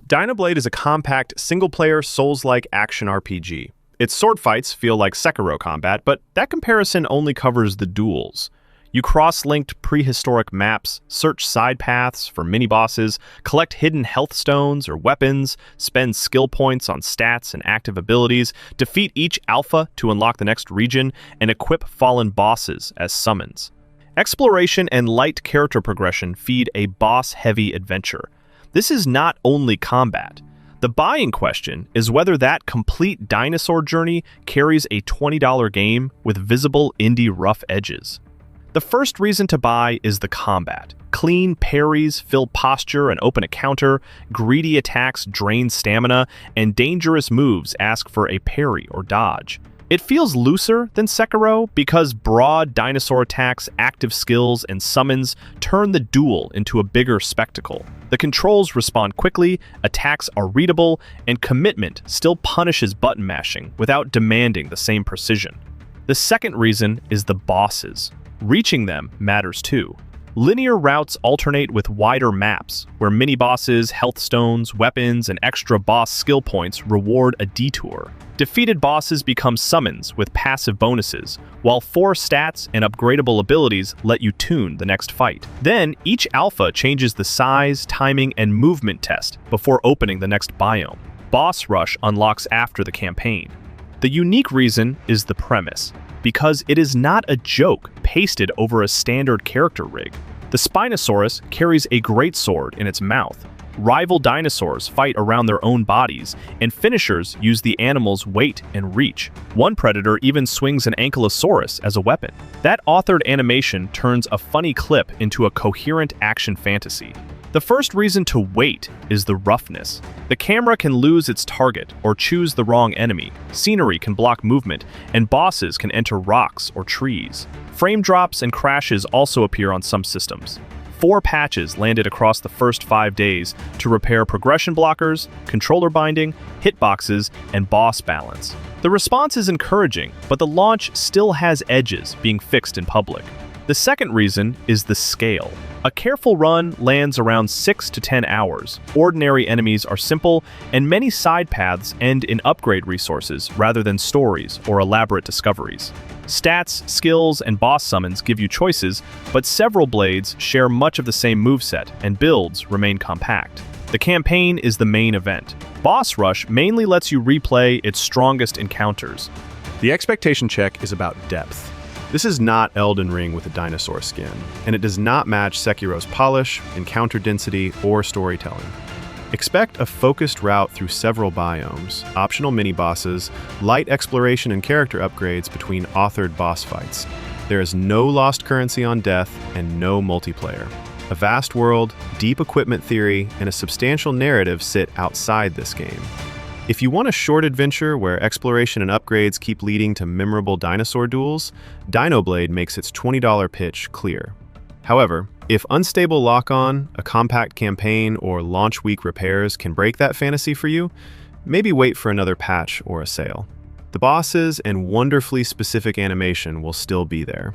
Dinoblade is a compact, single-player, Souls-like action RPG. Its sword fights feel like Sekiro combat, but that comparison only covers the duels. You cross-linked prehistoric maps, search side paths for mini-bosses, collect hidden health stones or weapons, spend skill points on stats and active abilities, defeat each alpha to unlock the next region, and equip fallen bosses as summons. Exploration and light character progression feed a boss-heavy adventure. This is not only combat. The buying question is whether that complete dinosaur journey carries a $20 game with visible indie rough edges. The first reason to buy is the combat. Clean parries fill posture and open a counter, greedy attacks drain stamina, and dangerous moves ask for a parry or dodge. It feels looser than Sekiro because broad dinosaur attacks, active skills, and summons turn the duel into a bigger spectacle. The controls respond quickly, attacks are readable, and commitment still punishes button mashing without demanding the same precision. The second reason is the bosses. Reaching them matters too. Linear routes alternate with wider maps, where mini-bosses, health stones, weapons, and extra boss skill points reward a detour. Defeated bosses become summons with passive bonuses, while 4 stats and upgradable abilities let you tune the next fight. Then, each alpha changes the size, timing, and movement test before opening the next biome. Boss Rush unlocks after the campaign. The unique reason is the premise, because it is not a joke pasted over a standard character rig. The Spinosaurus carries a greatsword in its mouth. Rival dinosaurs fight around their own bodies, and finishers use the animal's weight and reach. One predator even swings an ankylosaurus as a weapon. That authored animation turns a funny clip into a coherent action fantasy. The first reason to wait is the roughness. The camera can lose its target or choose the wrong enemy, scenery can block movement, and bosses can enter rocks or trees. Frame drops and crashes also appear on some systems. 4 patches landed across the first 5 days to repair progression blockers, controller binding, hitboxes, and boss balance. The response is encouraging, but the launch still has edges being fixed in public. The second reason is the scale. A careful run lands around 6 to 10 hours. Ordinary enemies are simple, and many side paths end in upgrade resources rather than stories or elaborate discoveries. Stats, skills, and boss summons give you choices, but several blades share much of the same moveset, and builds remain compact. The campaign is the main event. Boss Rush mainly lets you replay its strongest encounters. The expectation check is about depth. This is not Elden Ring with a dinosaur skin, and it does not match Sekiro's polish, encounter density, or storytelling. Expect a focused route through several biomes, optional mini-bosses, light exploration and character upgrades between authored boss fights. There is no lost currency on death and no multiplayer. A vast world, deep equipment theory, and a substantial narrative sit outside this game. If you want a short adventure where exploration and upgrades keep leading to memorable dinosaur duels, Dinoblade makes its $20 pitch clear. However, if unstable lock-on, a compact campaign, or launch week repairs can break that fantasy for you, maybe wait for another patch or a sale. The bosses and wonderfully specific animation will still be there.